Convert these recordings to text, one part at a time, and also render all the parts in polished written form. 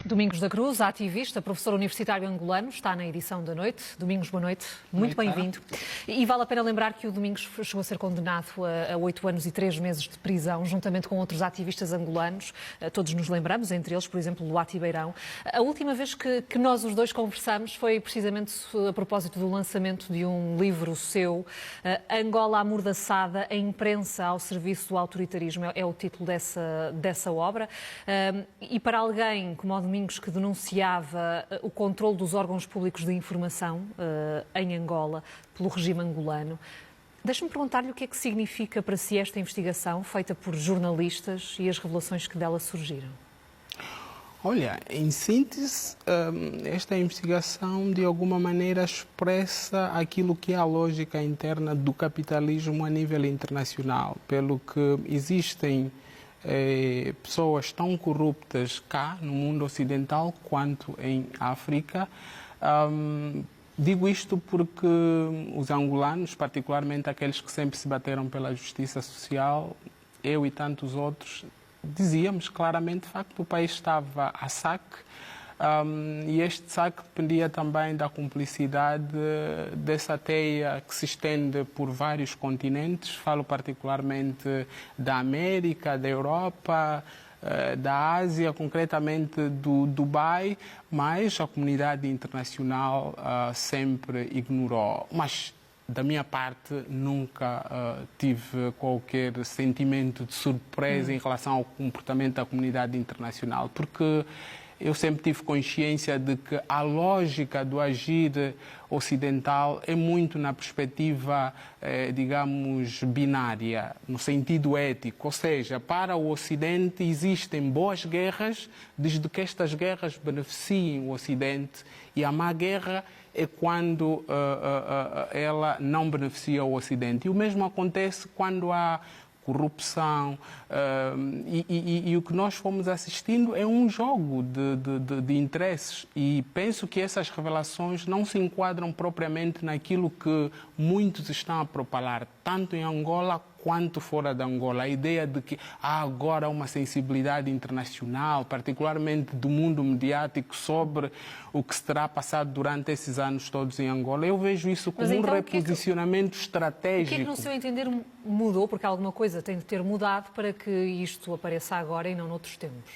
Domingos da Cruz, ativista, professor universitário angolano, está na edição da noite. Domingos, boa noite. Muito bem-vindo. E vale a pena lembrar que o Domingos chegou a ser condenado a 8 anos e 3 meses de prisão, juntamente com outros ativistas angolanos. Todos nos lembramos, entre eles, por exemplo, Luati Beirão. A última vez que nós os dois conversamos foi precisamente a propósito do lançamento de um livro seu, Angola amordaçada, a imprensa ao serviço do autoritarismo. É o título dessa obra. E para alguém como o Domingos, que denunciava o controle dos órgãos públicos de informação em Angola pelo regime angolano, deixe-me perguntar-lhe o que é que significa para si esta investigação feita por jornalistas e as revelações que dela surgiram. Olha, em síntese, esta investigação de alguma maneira expressa aquilo que é a lógica interna do capitalismo a nível internacional, pelo que existem pessoas tão corruptas cá no mundo ocidental quanto em África. Digo isto porque os angolanos, particularmente aqueles que sempre se bateram pela justiça social, eu e tantos outros, dizíamos claramente de facto que o país estava a saque. E este saque dependia também da cumplicidade dessa teia que se estende por vários continentes. Falo particularmente da América, da Europa, da Ásia, concretamente do Dubai, mas a comunidade internacional sempre ignorou. Mas, da minha parte, nunca tive qualquer sentimento de surpresa em relação ao comportamento da comunidade internacional, porque eu sempre tive consciência de que a lógica do agir ocidental é muito na perspectiva, digamos, binária, no sentido ético. Ou seja, para o Ocidente existem boas guerras, desde que estas guerras beneficiem o Ocidente, e a má guerra é quando ela não beneficia o Ocidente. E o mesmo acontece quando há corrupção, e o que nós fomos assistindo é um jogo de interesses, e penso que essas revelações não se enquadram propriamente naquilo que muitos estão a propalar, tanto em Angola quanto fora de Angola. A ideia de que há agora uma sensibilidade internacional, particularmente do mundo mediático, sobre o que se terá passado durante esses anos todos em Angola. Eu vejo isso como um reposicionamento estratégico. O que é que, no seu entender, mudou? Porque alguma coisa tem de ter mudado para que isto apareça agora e não noutros tempos.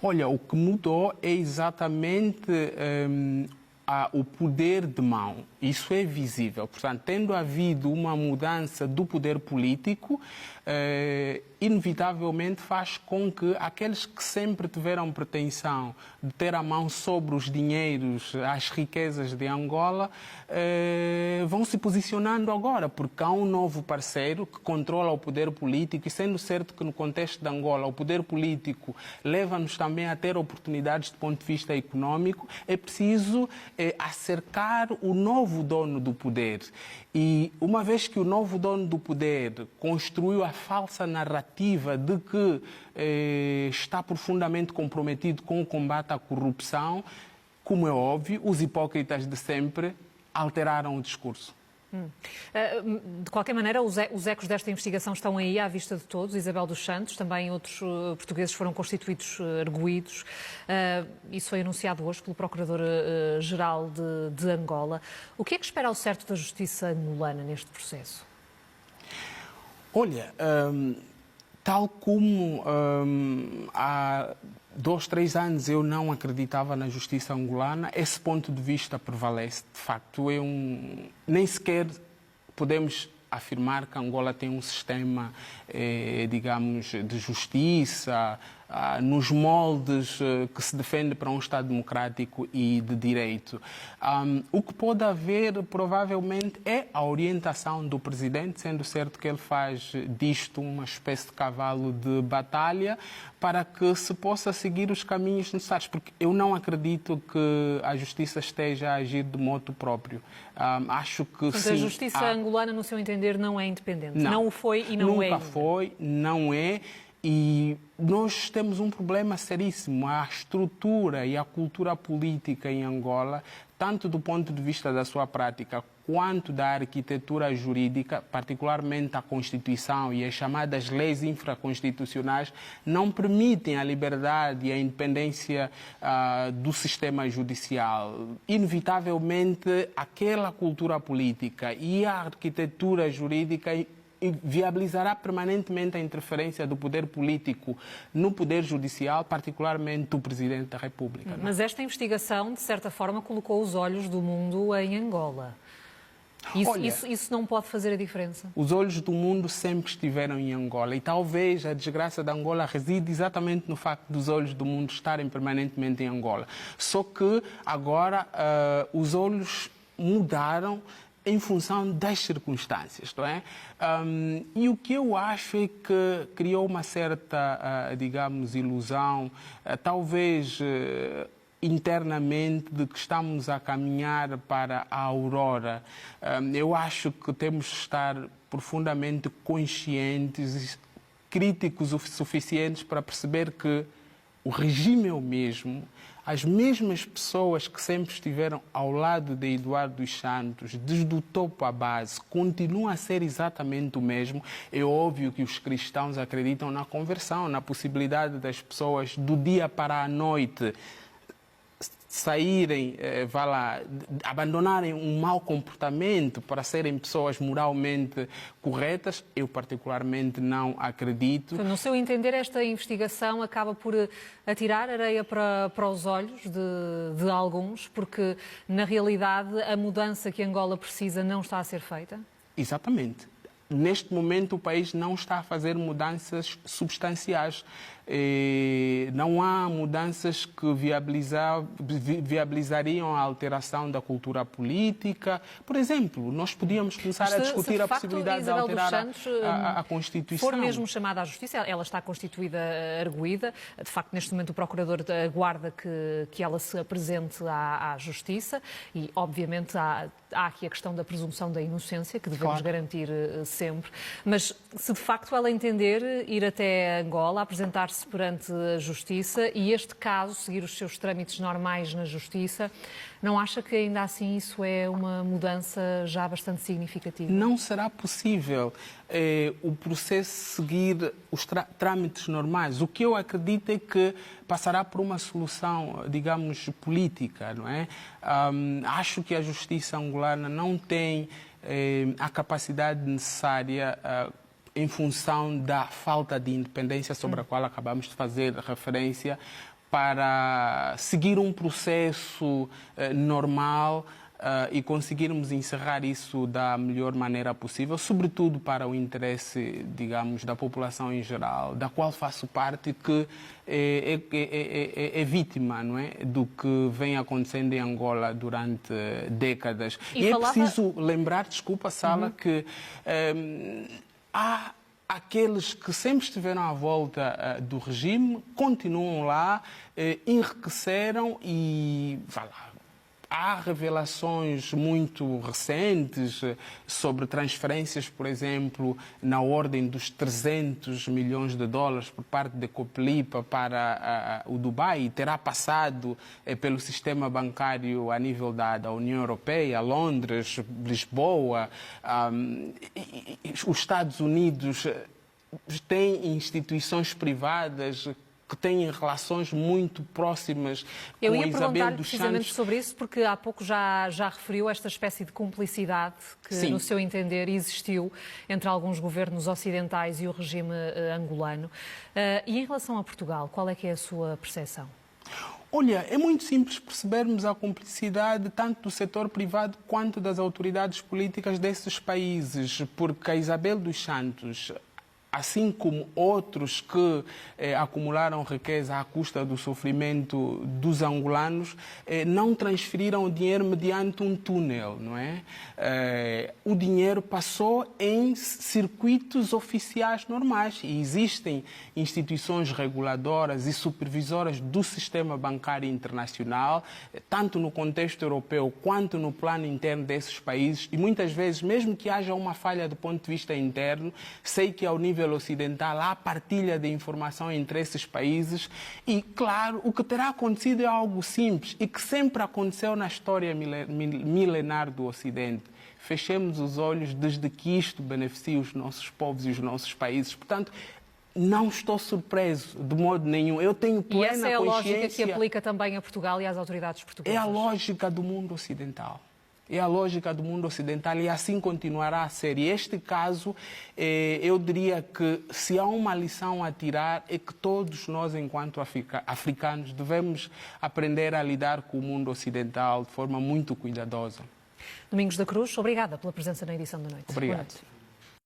Olha, o que mudou é exatamente o poder de mão. Isso é visível. Portanto, tendo havido uma mudança do poder político, inevitavelmente faz com que aqueles que sempre tiveram pretensão de ter a mão sobre os dinheiros, as riquezas de Angola, vão se posicionando agora, porque há um novo parceiro que controla o poder político, e sendo certo que no contexto de Angola o poder político leva-nos também a ter oportunidades do ponto de vista económico, é preciso acercar o novo dono do poder. E uma vez que o novo dono do poder construiu a falsa narrativa de que está profundamente comprometido com o combate à corrupção, como é óbvio, os hipócritas de sempre alteraram o discurso. De qualquer maneira, os ecos desta investigação estão aí à vista de todos. Isabel dos Santos, também outros portugueses foram constituídos arguídos. Isso foi anunciado hoje pelo Procurador-Geral de Angola. O que é que espera ao certo da justiça angolana neste processo? Olha, tal como há 2, 3 anos eu não acreditava na justiça angolana, esse ponto de vista prevalece. De facto, nem sequer podemos afirmar que Angola tem um sistema, digamos, de justiça nos moldes que se defende para um Estado democrático e de direito. O que pode haver, provavelmente, é a orientação do Presidente, sendo certo que ele faz disto uma espécie de cavalo de batalha, para que se possa seguir os caminhos necessários, porque eu não acredito que a Justiça esteja a agir de modo próprio. Acho que Mas sim, a Justiça angolana, no seu entender, não é independente? Não o foi e não nunca é ainda? Nunca foi, não é. E nós temos um problema seríssimo. A estrutura e a cultura política em Angola, tanto do ponto de vista da sua prática, quanto da arquitetura jurídica, particularmente a Constituição e as chamadas leis infraconstitucionais, não permitem a liberdade e a independência do sistema judicial. Inevitavelmente, aquela cultura política e a arquitetura jurídica viabilizará permanentemente a interferência do poder político no poder judicial, particularmente do Presidente da República. Mas esta investigação, de certa forma, colocou os olhos do mundo em Angola. Isso não pode fazer a diferença? Os olhos do mundo sempre estiveram em Angola e talvez a desgraça da Angola reside exatamente no facto dos olhos do mundo estarem permanentemente em Angola. Só que agora os olhos mudaram em função das circunstâncias, não é? E o que eu acho é que criou uma certa, digamos, ilusão, talvez internamente, de que estamos a caminhar para a aurora. Eu acho que temos de estar profundamente conscientes, críticos o suficientes para perceber que o regime é o mesmo. As mesmas pessoas que sempre estiveram ao lado de Eduardo dos Santos, desde o topo à base, continuam a ser exatamente o mesmo. É óbvio que os cristãos acreditam na conversão, na possibilidade das pessoas, do dia para a noite, saírem, abandonarem um mau comportamento para serem pessoas moralmente corretas. Eu particularmente não acredito. No seu entender, esta investigação acaba por atirar areia para os olhos de alguns, porque na realidade a mudança que Angola precisa não está a ser feita? Exatamente. Neste momento o país não está a fazer mudanças substanciais. Não há mudanças que viabilizariam a alteração da cultura política. Por exemplo, nós podíamos começar a discutir a possibilidade de alterar a Constituição. For mesmo chamada à Justiça, ela está constituída, arguída. De facto, neste momento o Procurador aguarda que ela se apresente à Justiça e, obviamente, há aqui a questão da presunção da inocência, que devemos garantir sempre. Mas se de facto ela entender ir até Angola, apresentar-se perante a Justiça e este caso seguir os seus trâmites normais na Justiça, não acha que ainda assim isso é uma mudança já bastante significativa? Não será possível o processo seguir os trâmites normais. O que eu acredito é que passará por uma solução, digamos, política, não é? Acho que a Justiça angolana não tem a capacidade necessária em função da falta de independência sobre a qual acabamos de fazer referência, para seguir um processo normal e conseguirmos encerrar isso da melhor maneira possível, sobretudo para o interesse, digamos, da população em geral, da qual faço parte, que é vítima, não é, do que vem acontecendo em Angola durante décadas. E é preciso lembrar, desculpa, Sala, que há aqueles que sempre estiveram à volta do regime, continuam lá, enriqueceram e há revelações muito recentes sobre transferências, por exemplo, na ordem dos 300 milhões de dólares por parte da Coplipa para o Dubai. Terá passado pelo sistema bancário a nível da União Europeia, Londres, Lisboa. Os Estados Unidos têm instituições privadas que têm relações muito próximas com a Isabel dos Santos. Eu ia perguntar-lhe precisamente sobre isso, porque há pouco já referiu esta espécie de cumplicidade que, no seu entender, existiu entre alguns governos ocidentais e o regime angolano. E em relação a Portugal, qual é que é a sua percepção? Olha, é muito simples percebermos a cumplicidade tanto do setor privado quanto das autoridades políticas desses países, porque a Isabel dos Santos, assim como outros que acumularam riqueza à custa do sofrimento dos angolanos, não transferiram o dinheiro mediante um túnel, não é? O dinheiro passou em circuitos oficiais normais e existem instituições reguladoras e supervisoras do sistema bancário internacional, tanto no contexto europeu quanto no plano interno desses países, e muitas vezes, mesmo que haja uma falha do ponto de vista interno, sei que ao nível nível ocidental, há partilha de informação entre esses países e, claro, o que terá acontecido é algo simples e que sempre aconteceu na história milenar do Ocidente. Fechemos os olhos desde que isto beneficia os nossos povos e os nossos países. Portanto, não estou surpreso de modo nenhum. Eu tenho plena consciência. E essa é a lógica que aplica também a Portugal e às autoridades portuguesas? É a lógica do mundo ocidental. É a lógica do mundo ocidental e assim continuará a ser. E este caso, eu diria que se há uma lição a tirar é que todos nós, enquanto africanos, devemos aprender a lidar com o mundo ocidental de forma muito cuidadosa. Domingos da Cruz, obrigada pela presença na edição da noite. Obrigado.